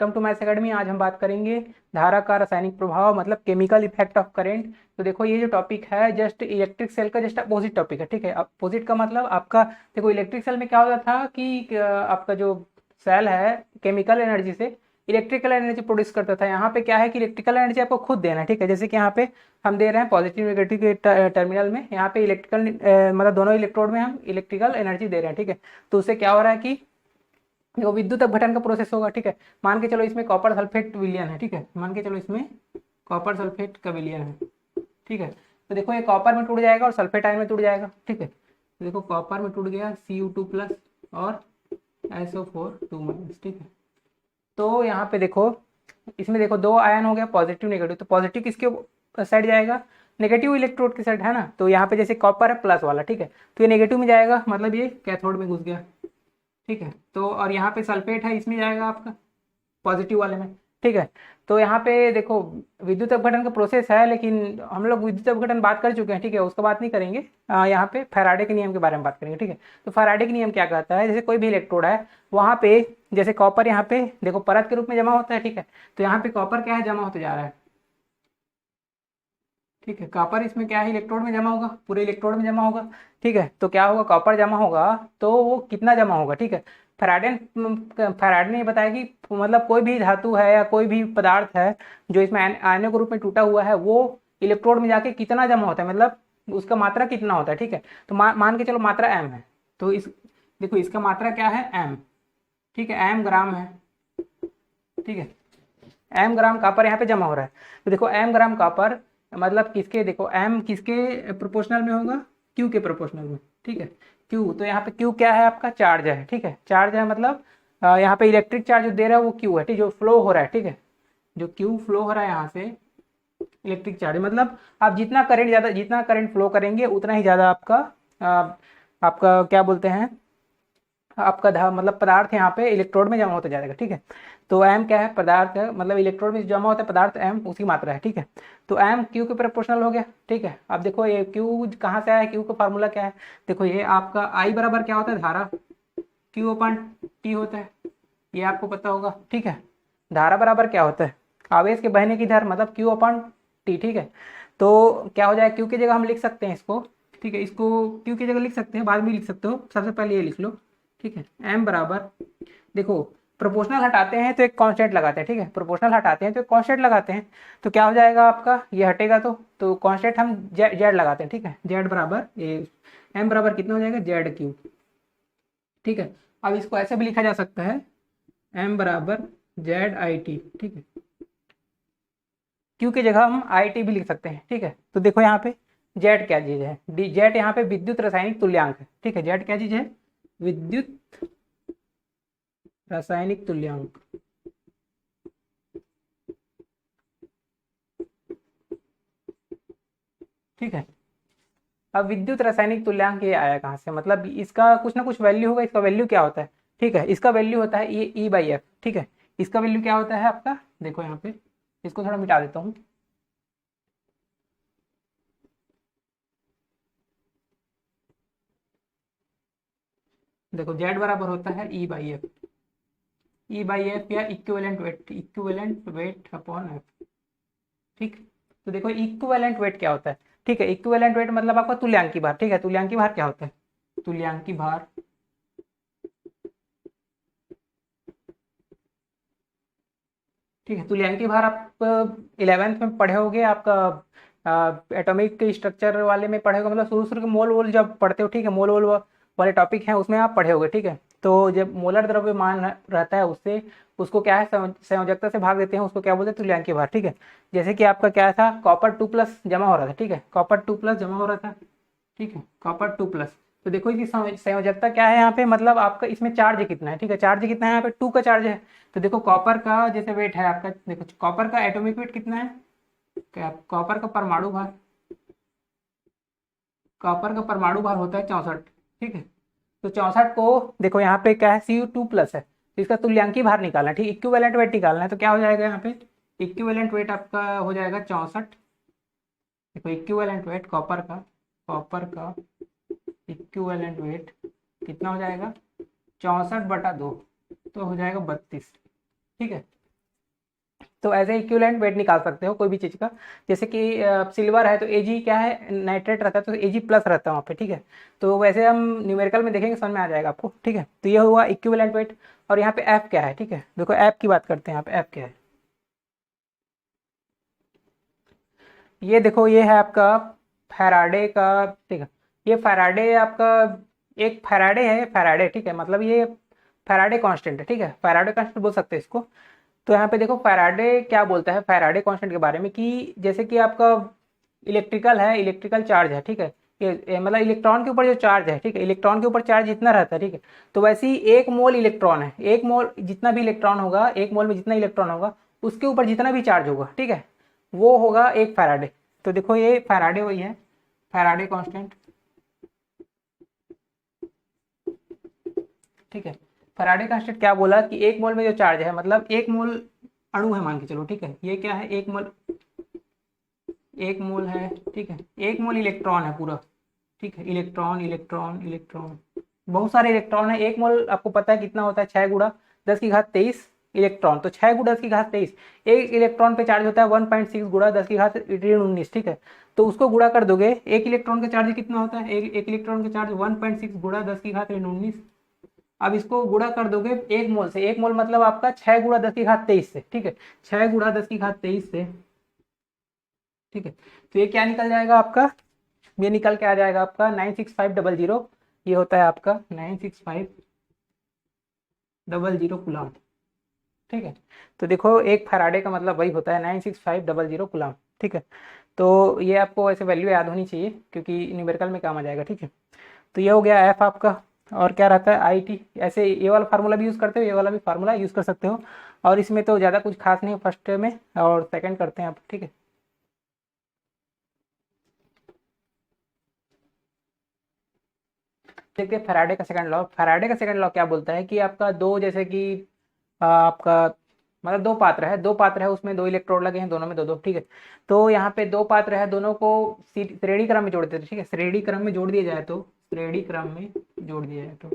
Welcome to maths academy. आज हम बात करेंगे धारा का रासायनिक प्रभाव, मतलब केमिकल इफेक्ट ऑफ करंट। तो देखो ये जो टॉपिक है जस्ट इलेक्ट्रिक सेल का जस्ट अपोजिट टॉपिक है, ठीक है। अपोजिट का मतलब आपका देखो इलेक्ट्रिक सेल में क्या होता था कि आपका जो सेल है केमिकल एनर्जी से इलेक्ट्रिकल एनर्जी प्रोड्यूस करता था। यहाँ पे क्या है कि इलेक्ट्रिकल एनर्जी आपको खुद देना है, ठीक है। जैसे कि यहाँ पे हम दे रहे हैं पॉजिटिव नेगेटिव के टर्मिनल में, यहाँ पे इलेक्ट्रिकल मतलब दोनों इलेक्ट्रोड में हम इलेक्ट्रिकल एनर्जी दे रहे हैं, ठीक है। तो उससे क्या हो रहा है कि देखो विद्युत अपघटन का प्रोसेस होगा, ठीक है। मान के चलो इसमें कॉपर सल्फेट विलयन है, ठीक है। मान के चलो इसमें कॉपर सल्फेट का विलयन है, ठीक है। तो देखो ये कॉपर में टूट जाएगा और सल्फेट आयन में टूट जाएगा, ठीक है। तो देखो कॉपर में टूट गया Cu2+ और SO4 2-, ठीक है। तो यहाँ पे देखो इसमें देखो दो आयन हो गया पॉजिटिव नेगेटिव, तो पॉजिटिव किसके साइड जाएगा, नेगेटिव इलेक्ट्रोड की साइड है ना। तो यहाँ पे जैसे कॉपर है प्लस वाला, ठीक है, तो ये नेगेटिव में जाएगा, मतलब ये कैथोड में घुस गया, ठीक है। तो और यहाँ पे सल्फेट है, इसमें जाएगा आपका पॉजिटिव वाले में, ठीक है। तो यहाँ पे देखो विद्युत अपघटन का प्रोसेस है, लेकिन हम लोग विद्युत अपघटन बात कर चुके हैं, ठीक है, उसका बात नहीं करेंगे। यहाँ पे फैराडे के नियम के बारे में बात करेंगे, ठीक है। तो फैराडे के नियम क्या कहता है, जैसे कोई भी इलेक्ट्रोड है वहाँ पे जैसे कॉपर यहाँ पे देखो परत के रूप में जमा होता है, ठीक है। तो यहाँ पे कॉपर क्या है, जमा होते जा रहा है, ठीक है। कॉपर इसमें क्या है, इलेक्ट्रोड में जमा होगा, पूरे इलेक्ट्रोड में जमा होगा, ठीक है। तो क्या होगा, कॉपर जमा होगा तो वो कितना जमा होगा, ठीक है। फैराडे ने बताया कि मतलब कोई भी धातु है या कोई भी पदार्थ है जो इसमें आयनों के रूप में टूटा हुआ है वो इलेक्ट्रोड में जाके कितना जमा होता है, मतलब उसका मात्रा कितना होता है, ठीक है। तो मान के चलो मात्रा m है, तो इस देखो इसका मात्रा क्या है m, ठीक है, m ग्राम है, ठीक है। m ग्राम कॉपर यहाँ पे जमा हो रहा है। तो देखो m ग्राम कॉपर मतलब किसके, देखो m किसके प्रोपोर्शनल में होगा, q के प्रोपोर्शनल में, ठीक है। q, तो यहाँ पे q क्या है, आपका चार्ज है, ठीक है। चार्ज है मतलब यहाँ पे इलेक्ट्रिक चार्ज जो दे रहा है वो q है, ठीक है, जो फ्लो हो रहा है, ठीक है। जो q फ्लो हो रहा है यहाँ से इलेक्ट्रिक चार्ज, मतलब आप जितना करंट फ्लो करेंगे उतना ही ज़्यादा आपका क्या बोलते हैं, आपका मतलब पदार्थ यहाँ पे इलेक्ट्रोड में जमा होता जाएगा, ठीक है। तो एम क्या है, पदार्थ है, मतलब इलेक्ट्रोड में जमा होता है पदार्थ एम, उसकी मात्रा है, ठीक है। तो एम क्यू के प्रोपोर्शनल हो गया, ठीक है। अब देखो ये क्यू कहाँ से आया, क्यू का फार्मूला क्या है, देखो ये आपका आई बराबर क्या होता है, धारा Q/T होता है, ये आपको पता होगा, ठीक है। धारा बराबर क्या होता है, आवेश के बहने की दर, मतलब Q/T, ठीक है। तो क्या हो जाएगा, क्यू की जगह हम लिख सकते हैं इसको, ठीक है, इसको क्यू की जगह लिख सकते हैं, बाद में लिख सकते हो, सबसे पहले ये लिख लो, ठीक है। m बराबर देखो प्रोपोर्शनल हटाते हैं तो एक कांस्टेंट लगाते हैं, ठीक है, प्रोपोर्शनल हटाते हैं तो एक कांस्टेंट लगाते हैं। तो क्या हो जाएगा आपका, ये हटेगा तो कांस्टेंट हम जेड लगाते हैं, ठीक है। जेड बराबर ये m बराबर कितना हो जाएगा, ZQ, ठीक है। अब इसको ऐसे भी लिखा जा सकता है m बराबर ZIT, ठीक है। Q की जगह हम IT भी लिख सकते हैं, ठीक है। तो देखो यहाँ पे जेड क्या चीज है, जेड यहाँ पे विद्युत रासायनिक तुल्यांक है, ठीक है। जेड क्या चीज है, विद्युत रासायनिक तुल्यांक, ठीक है। अब विद्युत रासायनिक तुल्यांक ये आया कहाँ से, मतलब इसका कुछ ना कुछ वैल्यू होगा। इसका वैल्यू क्या होता है, ठीक है, इसका वैल्यू होता है ये E/F, ठीक है। इसका वैल्यू क्या होता है आपका, देखो यहाँ पे इसको थोड़ा मिटा देता हूँ, देखो जेड बराबर होता है E/F, E/F या इक्विवेलेंट वेट अपॉन एफ, ठीक। तो देखो इक्विवेलेंट वेट क्या होता है, ठीक है। इक्विवेलेंट वेट मतलब आपका तुल्यांकी भार, ठीक है। तुल्यांकी भार क्या होता है, तुल्यांकी भार, ठीक है। तुल्यांकी भार आप 11th में पढ़े होगे, आपका एटॉमिक स्ट्रक्चर वाले में पढ़े होगे, मतलब शुरू शुरू के मोल वोल जब पढ़ते हो, ठीक है, मोल वोल वाले टॉपिक हैं उसमें आप पढ़े होगे, ठीक है। तो जब मोलर द्रव्यमान रहता है उससे उसको क्या है संयोजकता से भाग देते हैं, उसको क्या बोलते हैं, तुल्यांकी भार, ठीक है। जैसे कि आपका क्या था, कॉपर 2+ जमा हो रहा था, ठीक है, कॉपर 2+ जमा हो रहा था, ठीक है, कॉपर 2+। तो देखो इसकी संयोजकता क्या है यहाँ पे, मतलब आपका इसमें चार्ज कितना है, ठीक है, चार्ज कितना है यहाँ पे 2 का चार्ज है। तो देखो कॉपर का जैसे वेट है आपका, देखो कॉपर का एटॉमिक वेट कितना है, कॉपर का परमाणु भार, कॉपर का परमाणु भार होता है 64, ठीक है। तो 64 को देखो यहाँ पे क्या है, Cu2+ है, तो इसका तुल्यांकी भार निकालना है, ठीक, इक्विवेलेंट वेट निकालना है। तो क्या हो जाएगा यहाँ पे, इक्विवेलेंट वेट आपका हो जाएगा 64, देखो इक्विवेलेंट वेट कॉपर का इक्विवेलेंट वेट कितना हो जाएगा, 64/2, तो हो जाएगा 32, ठीक है। तो एज ए इक्विवेलेंट वेट निकाल सकते हो कोई भी चीज़ का। जैसे कि सिल्वर है तो Ag क्या है, नाइट्रेट रहता है तो Ag प्लस रहता है वहाँ पे, ठीक है। तो वैसे हम न्यूमेरिकल में देखेंगे, समझ में आ जाएगा आपको, ठीक है। तो ये हुआ इक्विवेलेंट वेट। और यहाँ पे F क्या है, ठीक है। देखो F की बात करते हैं, यहाँ पे F क्या है। ये देखो ये है आपका फैराडे का, ठीक है। ये फैराडे आपका एक फैराडे है, फैराडे, ठीक है। मतलब ये फैराडे कांस्टेंट है, ठीक है। फैराडे कांस्टेंट बोल सकते हैं इसको। तो यहाँ पे देखो फैराडे क्या बोलता है फैराडे कांस्टेंट के बारे में, कि जैसे कि आपका इलेक्ट्रिकल है, इलेक्ट्रिकल चार्ज है, ठीक है। ये मतलब इलेक्ट्रॉन के ऊपर जो चार्ज है, ठीक है, इलेक्ट्रॉन के ऊपर चार्ज जितना रहता है, ठीक है। तो वैसे ही एक मोल इलेक्ट्रॉन है, एक मोल जितना भी इलेक्ट्रॉन होगा, एक मोल में जितना इलेक्ट्रॉन होगा उसके ऊपर जितना भी चार्ज होगा, ठीक है, वो होगा एक फैराडे। तो देखो ये फैराडे वही है, फैराडे कांस्टेंट, ठीक है। फैराडे कांस्टेंट क्या बोला कि एक मोल में जो चार्ज है, मतलब एक मोल अणु है मान के चलो, ठीक है। ये क्या है, एक मोल, एक मोल है, ठीक है। एक मोल इलेक्ट्रॉन है पूरा, ठीक है। इलेक्ट्रॉन इलेक्ट्रॉन इलेक्ट्रॉन, बहुत सारे इलेक्ट्रॉन है। एक मोल आपको पता है कितना होता है, 6 × 10⁻23 इलेक्ट्रॉन। तो 6 × 10⁻23, एक इलेक्ट्रॉन पे चार्ज होता है 1.6 × 10⁻19, ठीक है। तो उसको गुणा कर दोगे, एक इलेक्ट्रॉन का चार्ज कितना होता है, एक इलेक्ट्रॉन का चार्ज 1.6 × 10⁻19। अब इसको गुणा कर दोगे एक मोल से, एक मोल मतलब आपका 6 × 10⁻23 से, ठीक है। 6 × 10⁻23 से, ठीक है। तो ये क्या निकल जाएगा आपका, ये निकल के आ जाएगा आपका 96500। ये होता है आपका 96500 कूलम, ठीक है। तो देखो एक फैराडे का मतलब वही होता है 96500 कूलम, ठीक है। तो ये आपको ऐसे वैल्यू याद होनी चाहिए क्योंकि न्यूमेरिकल में काम आ जाएगा, ठीक है। तो ये हो गया एफ आपका। और क्या रहता है आई टी, ऐसे ये वाला फार्मूला भी यूज़ करते हो, ये वाला भी फार्मूला यूज़ कर सकते हो। और इसमें तो ज़्यादा कुछ खास नहीं है फर्स्ट में, और सेकंड करते हैं आप, ठीक है। देखते हैं फैराडे का सेकंड लॉ। फैराडे का सेकंड लॉ क्या बोलता है कि आपका दो, जैसे कि आपका मतलब दो पात्र है, दो पात्र है, उसमें दो इलेक्ट्रोड लगे हैं, दोनों में दो दो, ठीक है। तो यहाँ पे दो पात्र है, दोनों को श्रेणी क्रम में जोड़ देते हैं, ठीक है। श्रेणी क्रम में जोड़ दिया जाए तो, श्रेणी क्रम में जोड़ दिया जाए तो,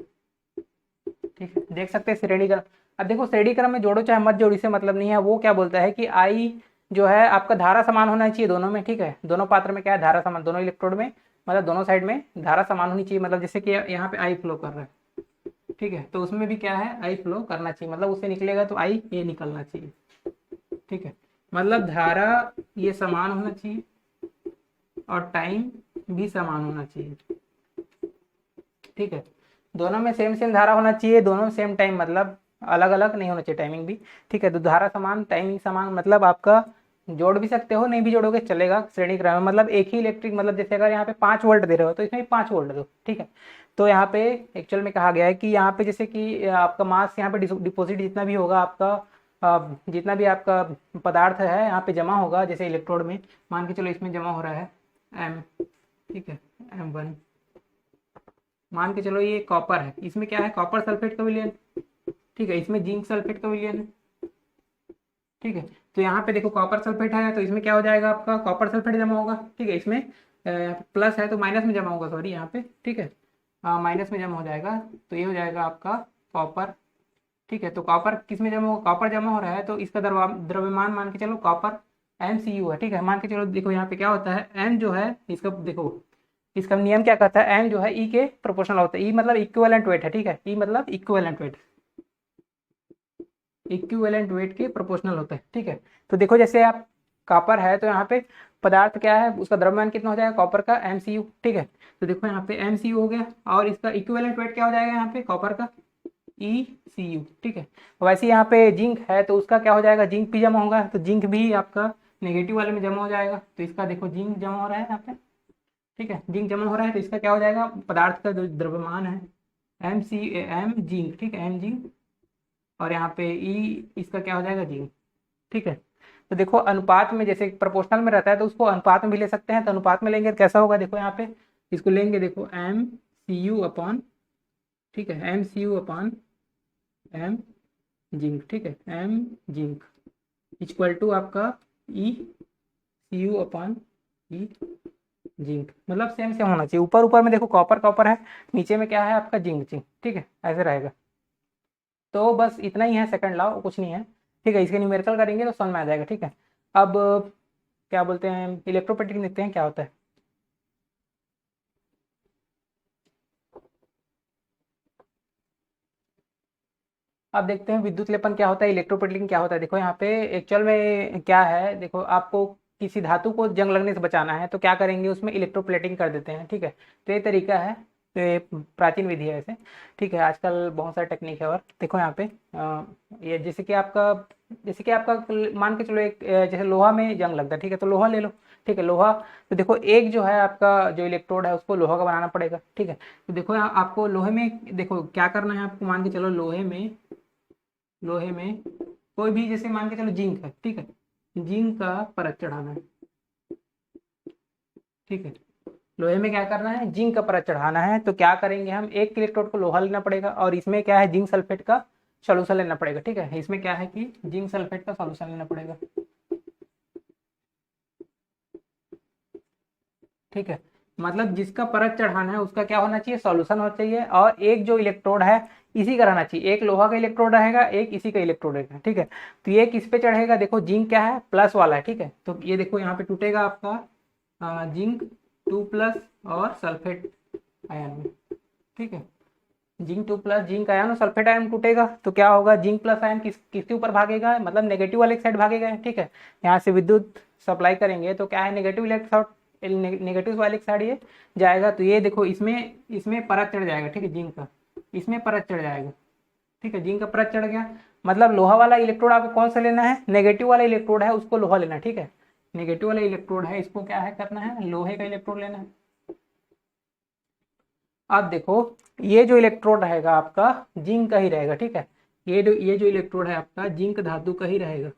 ठीक है, देख सकते हैं श्रेणी क्रम। अब देखो श्रेणी क्रम में जोड़ो चाहे मत जोड़ो, इससे मतलब नहीं है। वो क्या बोलता है कि आई जो है आपका धारा समान होना चाहिए दोनों में, ठीक है। दोनों पात्र में क्या है, धारा समान, दोनों इलेक्ट्रोड में, मतलब दोनों साइड में धारा समान होनी चाहिए। मतलब जैसे कि यहाँ पे आई फ्लो कर रहा है, ठीक है, तो उसमें भी क्या है, आई फ्लो करना चाहिए, मतलब उससे निकलेगा तो आई ये निकलना चाहिए, ठीक है। मतलब धारा ये समान होना चाहिए और टाइम भी समान होना चाहिए, ठीक है। दोनों में सेम सेम धारा होना चाहिए, दोनों में सेम टाइम, मतलब अलग अलग नहीं होना चाहिए टाइमिंग भी, ठीक है। तो धारा समान टाइमिंग समान, मतलब आपका जोड़ भी सकते हो, नहीं भी जोड़ोगे चलेगा श्रेणी क्रम में। मतलब एक ही इलेक्ट्रिक, मतलब जैसे अगर यहाँ पे 5 वोल्ट दे रहे हो तो इसमें 5 वोल्ट दो, ठीक है। तो यहाँ पे एक्चुअल में कहा गया है कि यहाँ पे जैसे कि आपका मास यहाँ पे डिपॉजिट जितना भी होगा आपका, जितना भी आपका पदार्थ है यहाँ पे जमा होगा, जैसे इलेक्ट्रोड में मान के चलो इसमें जमा हो रहा है एम, ठीक है, M1। मान के चलो ये कॉपर है, इसमें क्या है, कॉपर सल्फेट का विलयन, ठीक है। इसमें जिंक सल्फेट का विलयन है, ठीक है। तो यहाँ पे देखो कॉपर सल्फेट है तो इसमें क्या हो जाएगा आपका, कॉपर सल्फेट जमा होगा, ठीक है। इसमें प्लस है तो माइनस में जमा होगा, सॉरी यहाँ पे, ठीक है, माइनस में जमा हो जाएगा। तो ये हो जाएगा आपका कॉपर, ठीक है। तो कॉपर किस में जमा होगा, कॉपर जमा हो रहा है तो इसका द्रव्यमान मान के चलो कॉपर MCU है, ठीक है। मान के चलो देखो यहाँ पे क्या होता है, एम जो है इसका देखो, इसका नियम क्या कहता है, एम जो है ई के प्रोपोर्शनल होता है। ई मतलब इक्विवेलेंट वेट है, ठीक है। ई मतलब इक्विवेलेंट वेट, इक्विवेलेंट वेट के प्रोपोर्शनल होता है, ठीक है। तो देखो जैसे आप कॉपर है तो यहाँ पे पदार्थ क्या है, उसका द्रव्यमान कितना हो जाएगा कॉपर का, MCU, ठीक है। तो देखो यहाँ पे MCU हो गया, और इसका इक्विवेलेंट वेट क्या हो जाएगा यहाँ पे कॉपर का, ECU, ठीक है। वैसे यहाँ पे जिंक है तो उसका क्या हो जाएगा, जिंक भी जमा होगा, तो जिंक भी आपका नेगेटिव वाले में जमा हो जाएगा। तो इसका देखो जिंक जमा हो रहा है यहाँ पे, ठीक है, जिंक जमा हो रहा है तो इसका क्या हो जाएगा, पदार्थ का जो द्रव्यमान है एम जिंक, ठीक है, एम जिंक। और यहाँ पे ई इसका क्या हो जाएगा, जिंक, ठीक है। तो देखो अनुपात में, जैसे प्रोपोर्शनल में रहता है तो उसको अनुपात में भी ले सकते हैं। तो अनुपात में लेंगे तो कैसा होगा, देखो यहाँ पे इसको लेंगे, देखो MCU अपॉन, ठीक है, MCU अपॉन एम जिंक, ठीक है, एम जिंक इक्वल टू आपका ECU अपॉन ई जिंक। मतलब सेम सेम होना चाहिए, ऊपर ऊपर में देखो कॉपर कॉपर है, नीचे में क्या है आपका जिंक जिंक, ठीक है, ऐसे रहेगा। तो बस इतना ही है सेकंड लॉ, कुछ नहीं है। ठीक है, इसके न्यूमेरिकल करेंगे तो समझ में आ जाएगा। ठीक है, अब क्या बोलते हैं, इलेक्ट्रोप्लेटिंग देखते हैं क्या होता है। अब देखते हैं विद्युत लेपन क्या होता है, इलेक्ट्रोप्लेटिंग क्या होता है। देखो यहाँ पे एक्चुअल में क्या है, देखो आपको किसी धातु को जंग लगने से बचाना है तो क्या करेंगे, उसमें इलेक्ट्रोप्लेटिंग कर देते हैं। ठीक है, तो ये तरीका है, तो ये प्राचीन विधि है वैसे। ठीक है, आजकल बहुत सारे टेक्निक है। और देखो यहाँ पे ये जैसे कि आपका मान के चलो एक जैसे लोहा में जंग लगता है। ठीक है, तो लोहा ले लो। ठीक है, लोहा, तो देखो एक जो है आपका जो इलेक्ट्रोड है उसको लोहा का बनाना पड़ेगा। ठीक है, तो देखो यहाँ आपको लोहे में देखो क्या करना है, आपको मान के चलो लोहे में कोई भी, जैसे मान के चलो जिंक है। ठीक है, जिंक का परत चढ़ाना है। ठीक है, लोहे में क्या करना है, जिंक का परत चढ़ाना है। तो क्या करेंगे हम, एक इलेक्ट्रोड को लोहा लेना पड़ेगा और इसमें क्या है, जिंक सल्फेट का सॉल्यूशन लेना पड़ेगा। ठीक है, इसमें क्या है कि जिंक सल्फेट का सॉल्यूशन लेना पड़ेगा। ठीक है, मतलब जिसका परत चढ़ाना है उसका क्या होना चाहिए, सॉल्यूशन होना चाहिए। और एक जो इलेक्ट्रोड है इसी का रहना चाहिए, एक लोहा का इलेक्ट्रोड रहेगा, एक इसी का इलेक्ट्रोड रहेगा। ठीक है, तो ये किस पे चढ़ेगा, देखो जिंक क्या है, प्लस वाला है। ठीक है, तो ये देखो यहाँ पे टूटेगा आपका जिंक 2+ और सल्फेट आयन में। ठीक है, जिंक 2+ जिंक आयन और सल्फेट आयन टूटेगा तो क्या होगा, जिंक प्लस आयन किसके ऊपर भागेगा, मतलब नेगेटिव वाले साइड भागेगा। ठीक है, यहाँ से विद्युत सप्लाई करेंगे तो क्या है, नेगेटिव इलेक्ट्रोड, नेगेटिव वाले साइड ये जाएगा। तो ये देखो इसमें इसमें परत चढ़ जाएगा। ठीक है, जिंक का इसमें परत चढ़ जाएगा। ठीक है, जिंक का परत चढ़ गया, मतलब लोहा वाला इलेक्ट्रोड आपको कौन सा लेना है, नेगेटिव वाला इलेक्ट्रोड है उसको लोहा लेना है। ठीक है, नेगेटिव वाला इलेक्ट्रोड है इसको क्या है करना है, लोहे का इलेक्ट्रोड लेना है। अब देखो ये जो इलेक्ट्रोड रहेगा आपका जिंक का ही रहेगा। ठीक है, ये जो इलेक्ट्रोड है आपका जिंक धातु का ही रहेगा।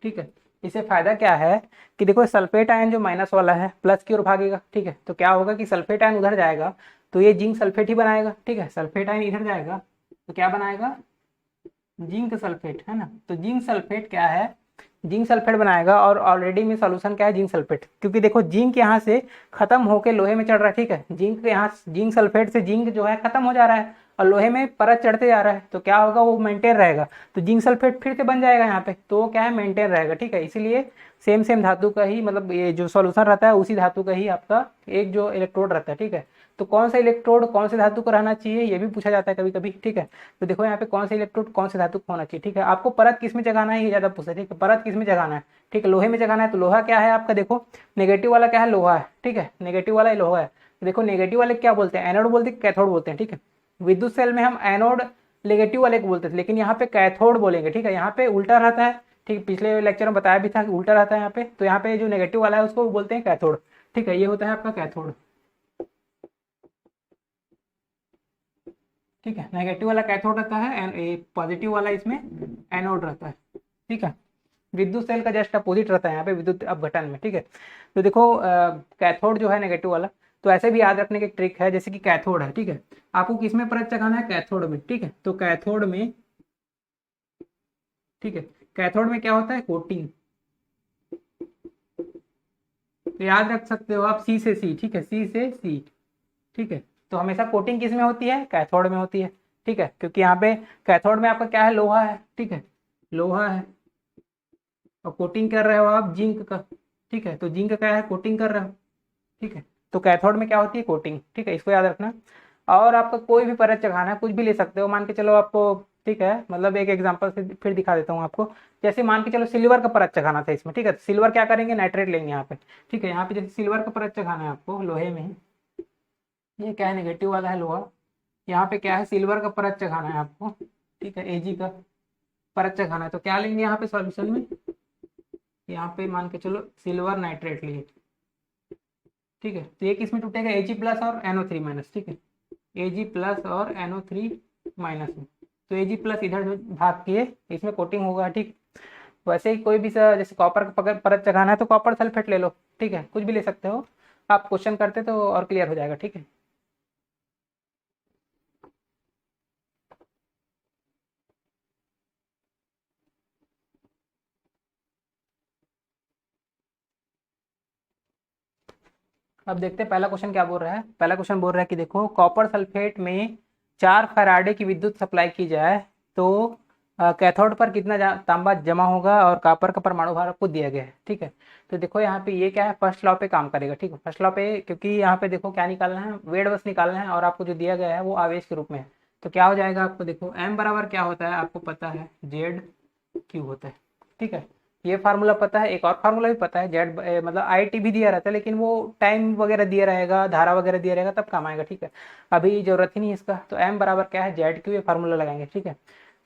ठीक है, इससे फायदा क्या है कि देखो सल्फेट आयन जो माइनस वाला है प्लस की ओर भागेगा। ठीक है, तो क्या होगा कि सल्फेट आयन उधर जाएगा तो ये जिंक सल्फेट ही बनाएगा। ठीक है, सल्फेट आयन इधर जाएगा तो क्या बनाएगा, जिंक सल्फेट, है ना। तो जिंक सल्फेट क्या है, जिंक सल्फेट बनाएगा। और ऑलरेडी में सॉल्यूशन क्या है, जिंक सल्फेट, क्योंकि देखो जिंक यहाँ से खत्म होकर लोहे में चढ़ रहा है। ठीक है, जिंक यहाँ जिंक सल्फेट से जिंक जो है खत्म हो जा रहा है और लोहे में परत चढ़ते जा रहा है, तो क्या होगा, वो मेंटेन रहेगा। तो जिंक सल्फेट फिर से बन जाएगा यहाँ पे, तो वो क्या है, मेंटेन रहेगा। ठीक है, इसीलिए सेम सेम धातु का ही, मतलब ये जो सॉल्यूशन रहता है उसी धातु का ही आपका एक जो इलेक्ट्रोड रहता है। ठीक है, तो कौन सा इलेक्ट्रोड कौन से धातु का रहना चाहिए ये भी पूछा जाता है कभी कभी। ठीक है, तो देखो यहाँ पे कौन सा इलेक्ट्रोड कौन से धातु का होना चाहिए। ठीक है, आपको परत किस में जगाना है ये ज्यादा पूछा है। ठीक है, परत किस में जगाना है, ठीक है, लोहे में जगाना है। तो लोहा क्या है आपका, देखो नेगेटिव वाला क्या है, लोहा है। ठीक है, नेगेटिव वाला ही लोहा है। देखो नेगेटिव वाले क्या बोलते हैं, एनोड बोलते हैं, कैथोड बोलते हैं। ठीक है, विद्युत सेल में हम एनोड नेगेटिव वाले को बोलते थे, लेकिन यहाँ पे कैथोड बोलेंगे। ठीक है, यहाँ पे उल्टा रहता है। ठीक, पिछले लेक्चर में बताया भी था कि उल्टा रहता है यहाँ पे। तो यहाँ पे जो नेगेटिव वाला है उसको बोलते हैं कैथोड। ठीक है, ये होता है आपका कैथोड। ठीक है, नेगेटिव वाला कैथोड रहता है एंड पॉजिटिव वाला इसमें एनोड रहता है। ठीक है, विद्युत सेल का जस्ट अपोजिट रहता है यहाँ पे विद्युत अपघटन में। ठीक है, तो देखो कैथोड जो है नेगेटिव वाला, तो ऐसे भी याद रखने की ट्रिक है, जैसे कि कैथोड है। ठीक है, आपको किस में परत चढ़ाना है, कैथोड में। ठीक है, तो कैथोड में, ठीक है, कैथोड में क्या होता है, कोटिंग। तो याद रख सकते हो आप सी से सी। ठीक है, सी से सी। ठीक है, तो हमेशा कोटिंग किस में होती है, कैथोड में होती है। ठीक है, क्योंकि यहाँ पे कैथोड में आपका क्या है, लोहा है। ठीक है, लोहा है और कोटिंग कर रहे हो आप जिंक का। ठीक है, तो जिंक क्या है, कोटिंग कर रहे हो। ठीक है, तो कैथोड में क्या होती है, कोटिंग। ठीक है, इसको याद रखना। और आपका कोई भी परत चढ़ाना है, कुछ भी ले सकते हो, मान के चलो आपको। ठीक है, मतलब एक एग्जांपल से फिर दिखा देता हूँ आपको। जैसे मान के चलो सिल्वर का परत चढ़ाना था इसमें। ठीक है, सिल्वर क्या करेंगे, नाइट्रेट लेंगे यहाँ पे। ठीक है, यहाँ पे जैसे सिल्वर का परत चढ़ाना है आपको लोहे में, ये क्या है, नेगेटिव वाला है लोहा। यहाँ पे क्या है, सिल्वर का परत चढ़ाना है आपको। ठीक है, एजी का परत चढ़ाना है, तो क्या लेंगे यहाँ पे सॉल्यूशन में, यहाँ पे मान के चलो सिल्वर नाइट्रेट लिए। ठीक है, तो ये किस में टूटेगा, Ag+ और NO3-। ठीक है, Ag+ और NO3- में। तो Ag+ इधर जो भाग के इसमें कोटिंग होगा। ठीक, वैसे ही कोई भी जैसे कॉपर का परत चढ़ाना है तो कॉपर सल्फेट ले लो। ठीक है, कुछ भी ले सकते हो आप, क्वेश्चन करते तो और क्लियर हो जाएगा। ठीक है, अब देखते हैं पहला क्वेश्चन क्या बोल रहा है। पहला क्वेश्चन बोल रहा है कि देखो कॉपर सल्फेट में 4 फैराडे की विद्युत सप्लाई की जाए तो कैथोड पर कितना तांबा जमा होगा और कॉपर का परमाणु भार आपको दिया गया है, ठीक है। तो देखो यहाँ पे ये क्या है, फर्स्ट लॉ पे काम करेगा, ठीक है। फर्स्ट लॉ पे, क्योंकि यहाँ पे देखो क्या निकालना है, वेट बस निकालना है और आपको जो दिया गया है वो आवेश के रूप में है। तो क्या हो जाएगा आपको, देखो m बराबर क्या होता है आपको पता है, जेड क्यू होता है, ठीक है। ये फार्मूला पता है, एक और फार्मूला भी पता है, जेड मतलब आई भी दिया रहता है, लेकिन वो टाइम वगैरह दिया रहेगा, धारा वगैरह दिया रहेगा तब काम आएगा, ठीक है। अभी जरूरत ही नहीं है इसका। तो m बराबर क्या है, जेड क्यू, ये फार्मूला लगाएंगे, ठीक है।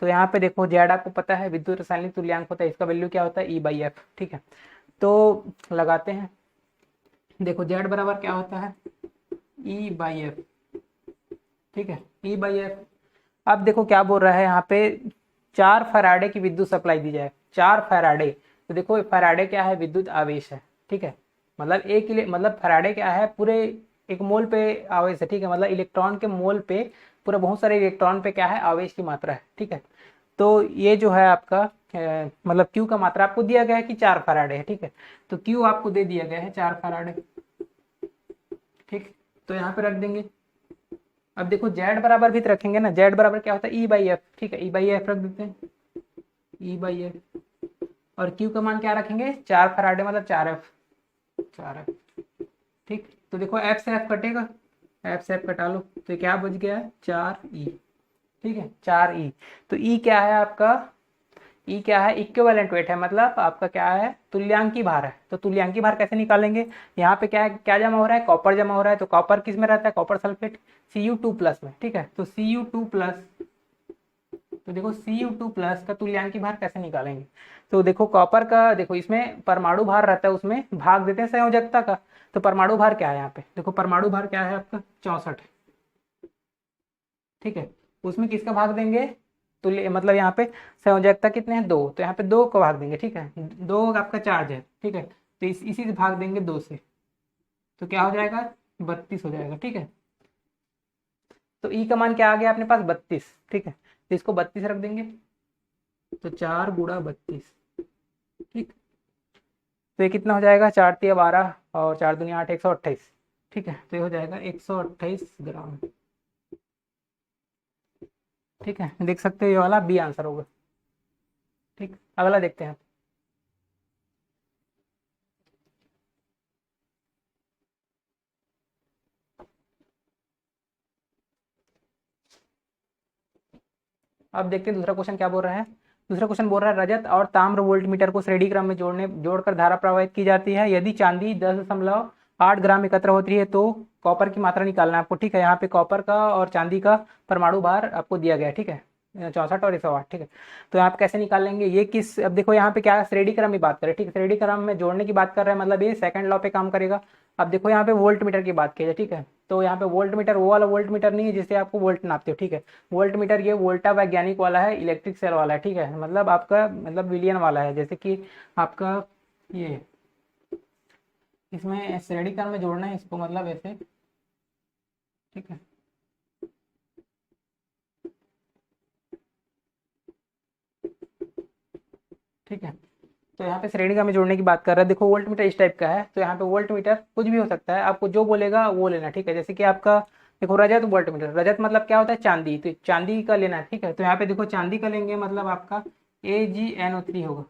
तो यहाँ पे देखो जेड आपको पता है विद्युत रासायनिक तुल्यांक होता है, इसका वैल्यू क्या होता है, E/F, ठीक है। तो लगाते हैं, देखो जेड बराबर क्या होता है, E/F, ठीक है, E/F। अब देखो क्या बोल रहा है यहाँ पे, 4 फैराडे की विद्युत सप्लाई दी जाए, 4 फैराडे। तो देखो फैराडे क्या है, विद्युत आवेश है, ठीक है। मतलब मतलब फैराडे क्या है, पूरे एक मोल पे आवेश है, ठीक है। मतलब इलेक्ट्रॉन के मोल पे, पूरे बहुत सारे इलेक्ट्रॉन पे क्या है, आवेश की मात्रा है, ठीक है। तो ये जो है आपका मतलब क्यू का मात्रा आपको दिया गया है कि 4 फैराडे है, ठीक है। तो क्यू आपको दे दिया गया है 4 फैराडे, ठीक। तो यहाँ पे रख देंगे। अब देखो जेड बराबर भी तो रखेंगे ना, जेड बराबर क्या होता है, E/F, ठीक है। E/F रख देते हैं, E/F। और क्यू का मान क्या रखेंगे, 4 फैराडे, मतलब 4F, ठीक। तो देखो एफ से एफ कटेगा, एफ से एफ कटा लो, तो क्या बच गया है, 4E, ठीक है, 4E। तो E क्या है आपका, E क्या है, इक्विवेलेंट वेट है, मतलब आपका क्या है, तुल्यांकी भार है। तो तुल्यांकी भार कैसे निकालेंगे, यहाँ पे क्या है, क्या जमा हो रहा है, कॉपर जमा हो रहा है। तो कॉपर किस में रहता है, कॉपर सल्फेट Cu2+ में, ठीक है। तो Cu2+, तो देखो Cu2+ का तुल्यांकी भार कैसे निकालेंगे। तो देखो कॉपर का, देखो इसमें परमाणु भार रहता है, उसमें भाग देते हैं संयोजकता का। तो परमाणु भार क्या है यहाँ पे, देखो परमाणु भार क्या है आपका, 64, ठीक है। उसमें किसका भाग देंगे, तुल्य मतलब यहाँ पे संयोजकता कितने हैं, 2, तो यहाँ पे 2 का भाग देंगे, ठीक है। 2 आपका चार्ज है, ठीक है। तो इसी से भाग देंगे 2 से, तो क्या हो जाएगा, 32 हो जाएगा, ठीक है। तो ई का मान क्या आ गया अपने पास, 32, ठीक है। तो इसको 32 रख देंगे, तो 4 × 32, ठीक। तो ये कितना हो जाएगा, 4×3 = 12 और 4×2 = 8, 128, ठीक है। तो ये हो जाएगा 128 ग्राम, ठीक है। देख सकते हो ये वाला बी आंसर होगा, ठीक। अगला देखते हैं। अब देखते हैं दूसरा क्वेश्चन क्या बोल रहा है। दूसरा क्वेश्चन बोल रहा है, रजत और ताम्र वोल्टमीटर को श्रेणी क्रम में जोड़कर धारा प्रवाहित की जाती है। यदि चांदी 10.8 ग्राम एकत्र होती है तो कॉपर की मात्रा निकालना है आपको, ठीक है। यहाँ पे कॉपर का और चांदी का परमाणु भार आपको दिया गया है, ठीक है, 64 और 108, ठीक है। तो यहाँ पे कैसे निकालेंगे, ये किस, अब देखो यहाँ पे क्या श्रेणी क्रम की बात करें, ठीक है। श्रेणी क्रम में जोड़ने की बात कर रहे हैं, मतलब ये सेकंड लॉ पे काम करेगा। अब देखो यहाँ पे वोल्ट मीटर की बात की है, ठीक है। तो यहाँ पे वोल्ट मीटर वो वाला वोल्ट मीटर नहीं है जिससे आपको वोल्ट नापते हो, ठीक है। वोल्ट मीटर ये वोल्टा वैज्ञानिक वाला है, इलेक्ट्रिक सेल वाला है, ठीक है। मतलब आपका मतलब विलियन वाला है, जैसे कि आपका ये, इसमें श्रेणी क्रम में जोड़ना है इसको, मतलब ऐसे, ठीक है। ठीक है, तो यहाँ पे श्रेणी क्रम में जोड़ने की बात कर रहा है। देखो वोल्ट मीटर इस टाइप का है, तो यहाँ पे वोल्ट मीटर कुछ भी हो सकता है, आपको जो बोलेगा वो लेना, ठीक है। जैसे कि आपका देखो रजत वोल्ट मीटर, रजत मतलब क्या होता है, चांदी, तो चांदी का लेना है, ठीक है। तो यहाँ पे देखो चांदी का लेंगे, मतलब आपका AgNO3 होगा,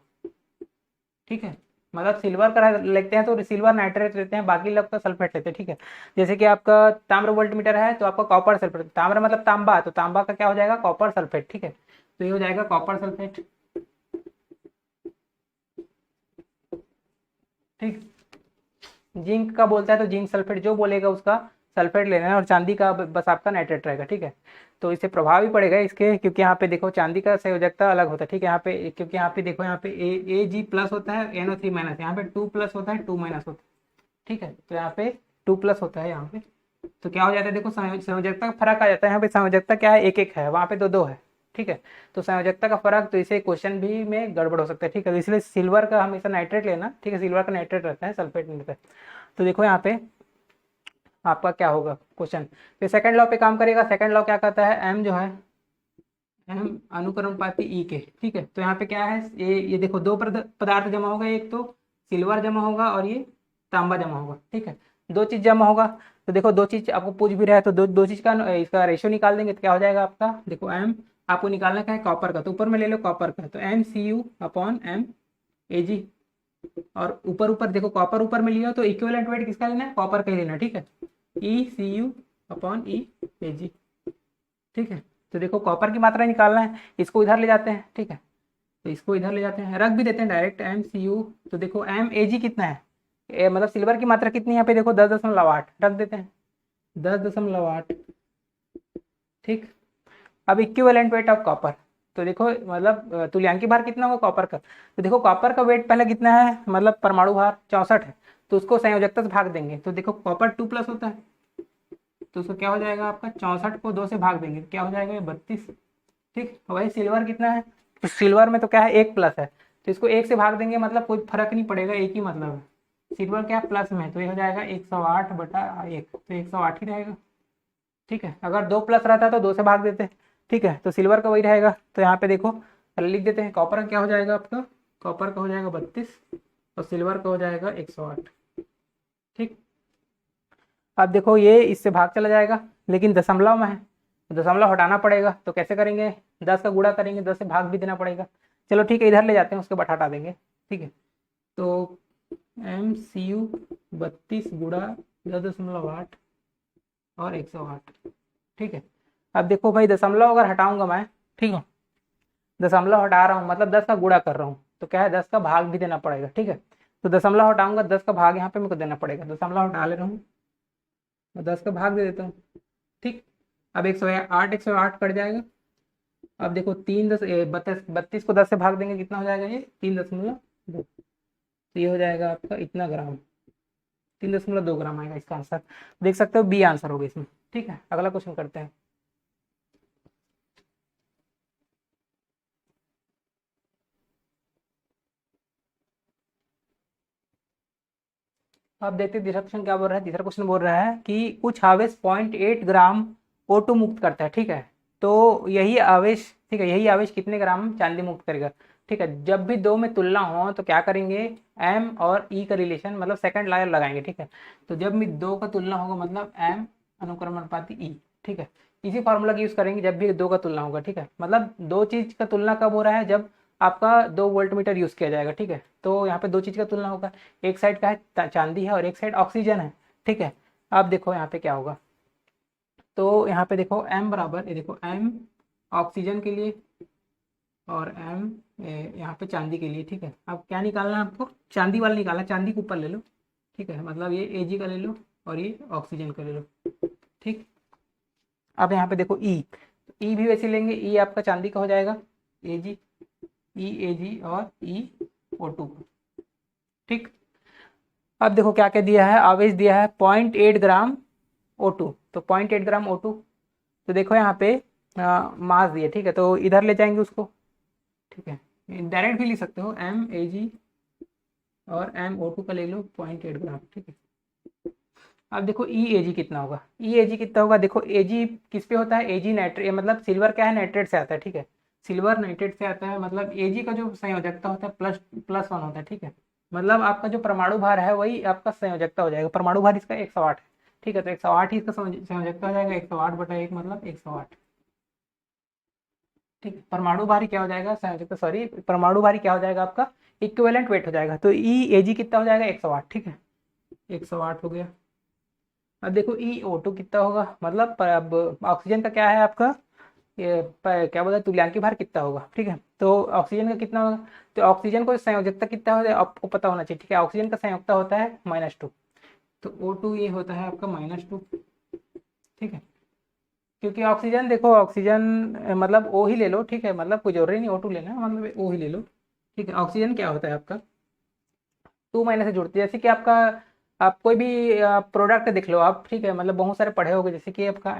ठीक है। मतलब सिल्वर का लेते हैं तो सिल्वर नाइट्रेट लेते हैं, बाकी लोग का सल्फेट लेते हैं, ठीक है। जैसे कि आपका ताम्र वोल्ट मीटर है तो आपका कॉपर सल्फेट, ताम्र मतलब तांबा, तो तांबा का क्या हो जाएगा, कॉपर सल्फेट, ठीक है। तो ये हो जाएगा कॉपर सल्फेट, ठीक। जिंक का बोलता है तो जिंक सल्फेट, जो बोलेगा उसका सल्फेट लेना है, और चांदी का बस आपका नाइट्रेट रहेगा, ठीक है। तो इससे प्रभाव भी पड़ेगा इसके, क्योंकि यहाँ पे देखो चांदी का संयोजकता अलग होता है, ठीक है। यहाँ पे क्योंकि यहाँ पे देखो यहाँ पे Ag+ होता है, NO3-, यहाँ पे 2+ होता है, 2- होता है, ठीक है। तो यहाँ पे 2+ होता है यहाँ पे। तो क्या हो जाता है, देखो संयोजकता का फर्क आ जाता है। यहाँ पे संयोजकता क्या है, 1-1 है, वहाँ पे 2-2 है, ठीक है। तो संयोजकता का फर्क, तो इसे क्वेश्चन भी में गड़बड़ हो सकता है, ठीक है। तो इसलिए सिल्वर का हमेशा नाइट्रेट लेना, ठीक है। सिल्वर का नाइट्रेट रहता है, सल्फेट नहीं रहता है। तो देखो यहाँ पे आपका क्या होगा क्वेश्चन, तो सेकंड लॉ पे काम करेगा। सेकंड लॉ क्या कहता है, एम जो है, एम अनुक्रमपाती ई के, ठीक है। तो यहाँ पे क्या है, ये देखो दो पदार्थ जमा होगा, एक तो सिल्वर जमा होगा और ये तांबा जमा होगा, ठीक है। दो चीज जमा होगा, तो देखो दो चीज आपको पूछ भी रहा है, तो दो दो चीज का इसका रेशियो निकाल देंगे, तो क्या हो जाएगा आपका, देखो एम आपको निकालना क्या है, कॉपर का, तो ऊपर में ले लो कॉपर का, तो MCU अपॉन MAg। और ऊपर ऊपर देखो कॉपर ऊपर में लिया तो इक्विवेलेंट वेट किसका लेना है, कॉपर का ही लेना, ठीक है, ECU अपॉन EAg, ठीक है। तो देखो कॉपर की मात्रा निकालना है, इसको इधर ले जाते हैं, ठीक है, तो इसको इधर ले जाते हैं, रख भी देते हैं डायरेक्ट MCU। तो देखो MAg कितना है, मतलब सिल्वर की मात्रा कितनी है यहाँ पे, देखो 10.8 रख देते हैं, 10.8, ठीक। अब इक्विवेलेंट वेट ऑफ कॉपर, तो देखो मतलब तुल्यांकी भार कितना होगा कॉपर का, तो देखो कॉपर का वेट पहले कितना है, मतलब परमाणु भार 64 है, तो उसको संयोजकता से भाग देंगे, तो देखो कॉपर 2+ होता है, तो उसको क्या हो जाएगा आपका, 64 को 2 से भाग देंगे, तो क्या हो जाएगा, 32, ठीक। वही सिल्वर कितना है, तो सिल्वर में तो क्या है 1+ है, तो इसको 1 से भाग देंगे, मतलब कोई फर्क नहीं पड़ेगा, एक ही मतलब है, सिल्वर क्या प्लस में है, तो ये हो जाएगा 108/1, तो 108 ही रहेगा, ठीक है। अगर 2+ रहता तो 2 से भाग देते, ठीक है, तो सिल्वर का वही रहेगा, तो यहाँ पे देखो लिख देते हैं, कॉपर का क्या हो जाएगा आपका, कॉपर का हो जाएगा 32 और सिल्वर का हो जाएगा 108, ठीक। अब देखो ये इससे भाग चला जाएगा, लेकिन दशमलव में है, तो दशमलव हटाना पड़ेगा, तो कैसे करेंगे, 10 का गुणा करेंगे, 10 से भाग भी देना पड़ेगा, चलो ठीक है, इधर ले जाते हैं, उसके बाद हटा देंगे, ठीक है। तो MCU 32 गुणा 10.8 और 108, ठीक है। अब देखो भाई दशमलव अगर हटाऊंगा मैं, ठीक है, दशमलव हटा रहा हूँ मतलब 10 का गुणा कर रहा हूँ, तो क्या है 10 का भाग भी देना पड़ेगा, ठीक है। तो दशमलव हटाऊंगा, 10 का भाग यहाँ पे मेरे को देना पड़ेगा, दशमलव हटा ले रहा हूँ, मैं 10 का भाग दे देता हूँ, ठीक। अब 108 कट जाएगा, अब देखो 32 को 10 से भाग देंगे, कितना हो जाएगा, ये 3.2, तो ये हो जाएगा आपका इतना ग्राम, 3.2 ग्राम आएगा इसका आंसर, देख सकते हो बी आंसर होगा इसमें, ठीक है। अगला क्वेश्चन करते हैं। अब देखते हैं तीसरा क्वेश्चन क्या बोल रहा है, तीसरा क्वेश्चन बोल रहा है कि कुछ आवेश 0.8 ग्राम O2 मुक्त करता है, ठीक है, तो यही आवेश, ठीक है, यही आवेश कितने ग्राम चांदी मुक्त करेगा, ठीक है। जब भी दो में तुलना हो तो क्या करेंगे, M और E का रिलेशन मतलब सेकंड लॉ लगाएंगे, ठीक है। तो जब भी दो का तुलना होगा मतलब M अनुक्रम अनुपाती E, ठीक है, इसी फार्मूला का यूज करेंगे जब भी दो का तुलना होगा, ठीक है। मतलब दो चीज का तुलना कब हो रहा है, जब आपका 2 वोल्टमीटर यूज किया जाएगा, ठीक है। तो यहाँ पे दो चीज का तुलना होगा, एक साइड का है चांदी है और एक साइड ऑक्सीजन है, ठीक है। अब देखो यहाँ पे क्या होगा, तो यहाँ पे देखो M बराबर, ये देखो M ऑक्सीजन के लिए और M यहाँ पे चांदी के लिए, ठीक है। अब क्या निकालना है आपको, चांदी वाला निकालना, चांदी को ऊपर ले लो, ठीक है, मतलब ये Ag का ले लो और ये ऑक्सीजन का ले लो, ठीक। अब यहाँ पे देखो E, तो E भी वैसे लेंगे, E आपका चांदी का हो जाएगा Ag, EAg और EO2, ठीक। अब देखो क्या क्या दिया है, आवेश दिया है 0.8 ग्राम O2, तो 0.8 ग्राम O2, तो देखो यहाँ पे मास दिए, ठीक है, तो इधर ले जाएंगे उसको, ठीक है, डायरेक्ट भी लिख सकते हो MAg और MO2 का ले लो 0.8 ग्राम, ठीक है। अब देखो EAg कितना होगा, EAg कितना होगा, देखो Ag किस पे होता है, Ag नाइट्रेट, मतलब सिल्वर क्या है, नाइट्रेट से आता है, ठीक है, सिल्वर नाइट्रेट से आता है, मतलब Ag का जो संयोजकता होता है +1 होता है, ठीक है। मतलब आपका जो परमाणु भार है वही आपका संयोजकता हो जाएगा, परमाणु भार इसका 108 है, ठीक है, तो 108 ही इसका संयोजकता हो जाएगा, 108/1 मतलब 108, ठीक है। परमाणु भारी क्या हो जाएगा, संयोजकता सॉरी, परमाणु भारी क्या हो जाएगा आपका, इक्विवेलेंट वेट हो जाएगा, तो EAg कितना हो जाएगा 108, ठीक है, 108 हो गया। अब देखो EO2 कितना होगा, मतलब अब ऑक्सीजन का क्या है आपका, ये क्या बोलते हैं तुल्यांकी भार कितना होगा, ठीक है, तो ऑक्सीजन का कितना होगा, तो ऑक्सीजन को संयोजकता कितना होता है आपको पता होना चाहिए, ठीक है, ऑक्सीजन का संयोजकता होता है -2, तो O2 ये होता है आपका -2, ठीक है। क्योंकि ऑक्सीजन देखो ऑक्सीजन मतलब O ही ले लो, ठीक है, मतलब कोई जरूरी नहीं O2 लेना है, मतलब O ही ले लो, ठीक है। ऑक्सीजन क्या होता है आपका 2 से जुड़ती है, जैसे कि आपका आप कोई भी प्रोडक्ट देख लो आप, ठीक है, मतलब बहुत सारे पढ़े होंगे, जैसे कि आपका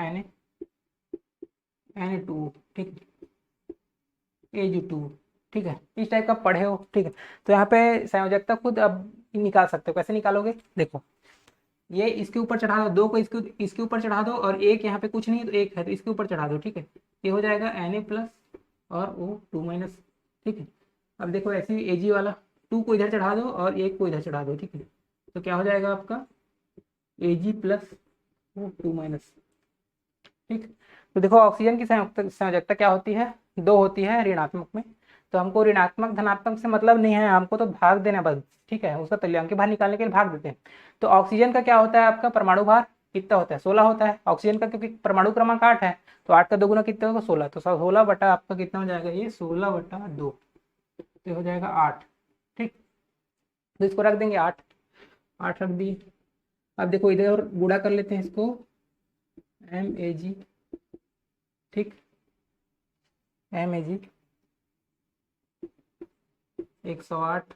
Na2, ठीक है, Ag2, ठीक है, इस टाइप का पढ़े हो, ठीक है। तो यहाँ पे संयोजकता खुद अब निकाल सकते हो, कैसे निकालोगे, देखो ये इसके ऊपर चढ़ा दो, दो को इसके ऊपर चढ़ा दो, और एक यहाँ पे कुछ नहीं है तो एक है, तो इसके ऊपर चढ़ा दो, ठीक है, ये हो जाएगा Na+ और O2-, ठीक है। अब देखो ऐसे ही Ag वाला 2 को इधर चढ़ा दो और एक को इधर चढ़ा दो, ठीक है, तो क्या हो जाएगा आपका Ag+ O2-, ठीक। तो देखो ऑक्सीजन की संयोजकता क्या होती है, 2 होती है ऋणात्मक में। तो हमको ऋणात्मक धनात्मक से मतलब नहीं है, हमको तो भाग देना है बस, ठीक है, उसका तुल्यांक भार निकालने के लिए भाग देते हैं। तो ऑक्सीजन का क्या होता है, आपका परमाणु भार कितना होता है, 16 होता है ऑक्सीजन का, क्योंकि परमाणु क्रमांक 8 है, तो 8 का 2 गुना कितना होगा, 16। तो 16 बटा आपका कितना हो जाएगा, ये 16 बटा 2, तो हो जाएगा 8। ठीक, तो इसको रख देंगे 8, 8 रख दिए। अब देखो इधर और गुणा कर लेते हैं इसको, Mag, ठीक, Mag 108।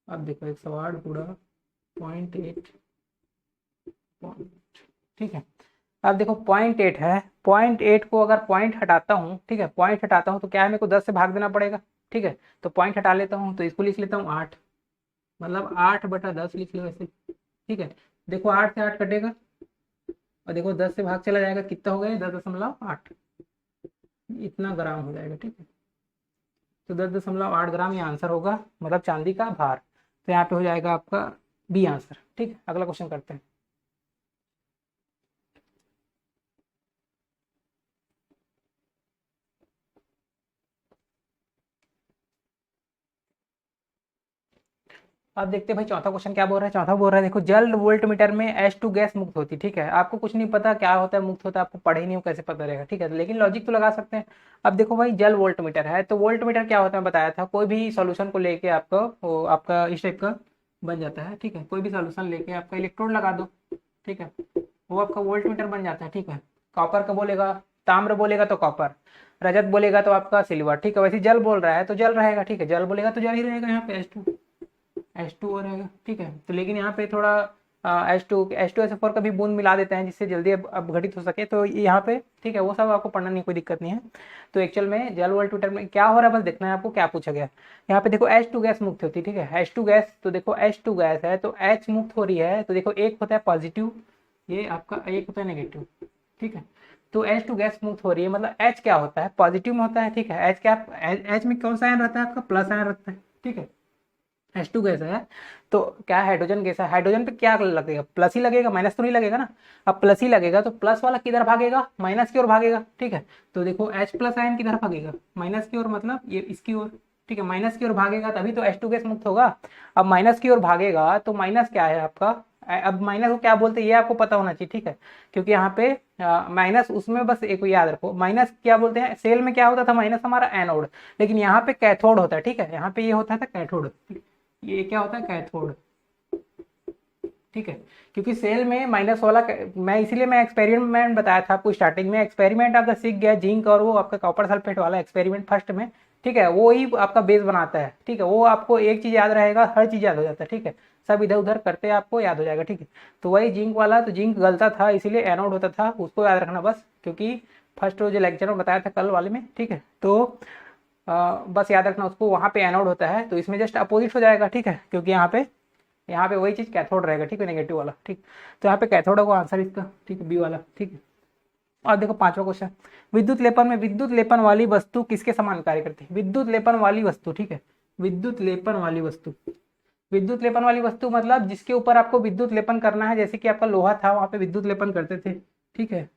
अब देखो 108 गुणा 0.8, ठीक है। अब देखो 0.8 है, 0.8 को अगर पॉइंट हटाता हूँ, ठीक है, पॉइंट हटाता हूँ तो क्या है, मेरे को 10 से भाग देना पड़ेगा, ठीक है। तो पॉइंट हटा लेता हूँ, तो इसको लिख लेता हूँ 8, मतलब 8 बटा 10 लिख लो ऐसे, ठीक है। देखो 8 से 8 कटेगा, और देखो 10 से भाग चला जाएगा, कितना हो गया, 10.8, इतना ग्राम हो जाएगा, ठीक है। तो 10.8 ग्राम ये आंसर होगा, मतलब चांदी का भार। तो यहाँ पे हो जाएगा आपका बी आंसर, ठीक है। अगला क्वेश्चन करते हैं। अब देखते हैं भाई चौथा क्वेश्चन क्या बोल रहा है। चौथा बोल रहा है, देखो जल वोल्ट मीटर में H2 गैस मुक्त होती, ठीक है। आपको कुछ नहीं पता क्या होता है मुक्त होता है, आपको पढ़े ही नहीं हो, कैसे पता रहेगा, ठीक है, लेकिन लॉजिक तो लगा सकते हैं। अब देखो भाई जल वोल्ट मीटर है, तो वोल्ट मीटर क्या होता है बताया था, कोई भी सॉल्यूशन को लेके आपको वो आपका इस टाइप का बन जाता है, ठीक है। कोई भी सॉल्यूशन लेके आपका इलेक्ट्रोड लगा दो, ठीक है, वो आपका वोल्ट मीटर बन जाता है, ठीक है। कॉपर का बोलेगा, ताम्र बोलेगा तो कॉपर, रजत बोलेगा तो आपका सिल्वर, ठीक है। वैसे जल बोल रहा है तो जल रहेगा, ठीक है, जल बोलेगा तो जल ही रहेगा, यहाँ पे H2 हो रहेगा, ठीक है। तो लेकिन यहाँ पे थोड़ा H2SO4 का भी बूंद मिला देते हैं जिससे जल्दी अपघटित हो सके, तो यहाँ पे ठीक है, वो सब आपको पढ़ना नहीं, कोई दिक्कत नहीं है। तो एक्चुअल में जल वोल्ट मीटर में क्या हो रहा है बस देखना है आपको, क्या पूछा गया। यहाँ पे देखो H2 गैस मुक्त होती है, ठीक है, H2 गैस, तो देखो H2 गैस है तो H मुक्त हो रही है, तो देखो एक होता है पॉजिटिव, ये आपका एक होता है नेगेटिव, ठीक है। तो H2 गैस मुक्त हो रही है, मतलब H क्या होता है, पॉजिटिव में होता है, ठीक है। H क्या, H में कौन सा आयन रहता है आपका, प्लस आयन रहता है, ठीक है। H2 गैस है तो क्या हाइड्रोजन गैस है, हाइड्रोजन पे क्या लगेगा, प्लस ही लगेगा, माइनस तो नहीं लगेगा ना। अब प्लस ही लगेगा तो प्लस वाला किधर भागेगा, माइनस की ओर भागेगा, ठीक है। तो देखो H प्लस आयन किधर भागेगा, माइनस की ओर, मतलब ये इसकी ओर, ठीक है, माइनस की ओर भागेगा तभी तो H2 गैस मुक्त होगा। अब माइनस की ओर भागेगा तो माइनस क्या है आपका, अब माइनस को क्या बोलते हैं ये आपको पता होना चाहिए, ठीक है, क्योंकि यहाँ पे माइनस उसमें बस एक याद रखो, माइनस क्या बोलते हैं, सेल में क्या होता था माइनस हमारा एनोड, लेकिन यहाँ पे कैथोड होता है, ठीक है, यहाँ पे ये होता था कैथोड, ये क्या होता है कैथोड, ठीक है। क्योंकि सेल में माइनस वाला मैं इसीलिए मैं एक्सपेरिमेंट बताया था आपको स्टार्टिंग में, एक्सपेरिमेंट आपका सीख गया जिंक और वो आपका कॉपर सल्फेट वाला एक्सपेरिमेंट फर्स्ट में, ठीक है, वो ही आपका बेस बनाता है, ठीक है। वो आपको एक चीज याद रहेगा, हर चीज याद हो जाता है, ठीक है, सब इधर उधर करते आपको याद हो जाएगा, ठीक है। तो वही जिंक वाला, तो जिंक गलता था इसीलिए एनोड होता था, उसको याद रखना बस, क्योंकि फर्स्ट जो लेक्चर में बताया था कल वाले में, ठीक है। तो बस याद रखना उसको, वहाँ पे एनोड होता है तो इसमें जस्ट अपोजिट हो जाएगा, ठीक है, क्योंकि यहाँ पे वही चीज कैथोड रहेगा, ठीक है, नेगेटिव वाला, ठीक। तो यहाँ पे कैथोड होगा आंसर इसका, ठीक है, बी वाला, ठीक है। और देखो पांचवा क्वेश्चन, विद्युत लेपन में विद्युत लेपन वाली वस्तु किसके समान कार्य करती है, विद्युत लेपन वाली वस्तु, ठीक है, विद्युत लेपन वाली वस्तु, विद्युत लेपन वाली वस्तु मतलब जिसके ऊपर आपको विद्युत लेपन करना है, जैसे कि आपका लोहा था वहां पे विद्युत लेपन करते थे, ठीक है,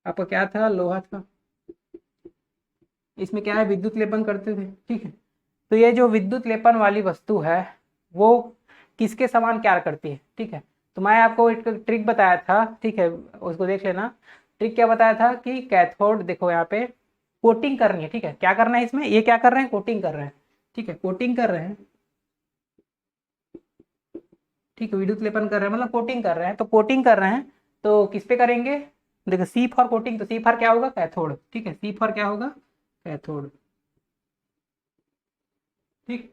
आपका क्या था, लोहा था, इसमें क्या है विद्युत लेपन करते थे, ठीक है। तो ये जो विद्युत लेपन वाली वस्तु है वो किसके समान क्या करती है, ठीक है। तो मैं आपको एक ट्रिक बताया था, ठीक है, उसको देख लेना। ट्रिक क्या बताया था कि कैथोड, देखो यहाँ पे कोटिंग करनी है, ठीक है, क्या करना है इसमें, ये क्या कर रहे हैं, कोटिंग कर रहे हैं, ठीक है, कोटिंग कर रहे हैं, ठीक है, विद्युत लेपन कर रहे हैं मतलब कोटिंग कर रहे हैं, तो कोटिंग कर रहे हैं तो किस पे करेंगे, देखो सी फॉर कोटिंग, तो सी फॉर क्या होगा, कैथोड, ठीक है, सी फॉर क्या होगा, कैथोड, ठीक।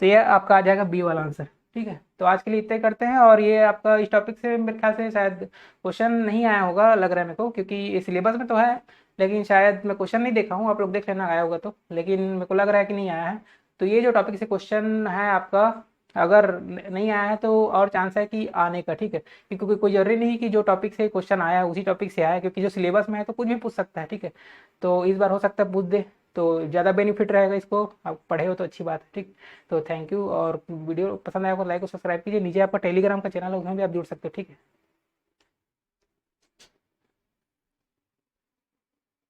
तो ये आपका आ जाएगा बी वाला आंसर, ठीक है। तो आज के लिए इतना ही करते हैं, और ये आपका इस टॉपिक से मेरे ख्याल से शायद क्वेश्चन नहीं आया होगा, लग रहा है मेरे को, क्योंकि ये सिलेबस में तो है, लेकिन शायद मैं क्वेश्चन नहीं देखा हूँ, आप लोग देख लेना आया होगा तो, लेकिन मेरे को लग रहा है कि नहीं आया है। तो ये जो टॉपिक से क्वेश्चन है आपका, अगर नहीं आया है तो और चांस है कि आने का, ठीक है, क्योंकि कोई जरूरी नहीं कि जो टॉपिक से क्वेश्चन आया है उसी टॉपिक से आया है, क्योंकि जो सिलेबस में है तो कुछ भी पूछ सकता है, ठीक है। तो इस बार हो सकता है पूछ दे, तो ज़्यादा बेनिफिट रहेगा, इसको आप पढ़े हो तो अच्छी बात है, ठीक। तो थैंक यू, और वीडियो पसंद आया तो लाइक और सब्सक्राइब कीजिए, नीचे आपका टेलीग्राम का चैनल है उसमें भी आप जुड़ सकते हो, ठीक है।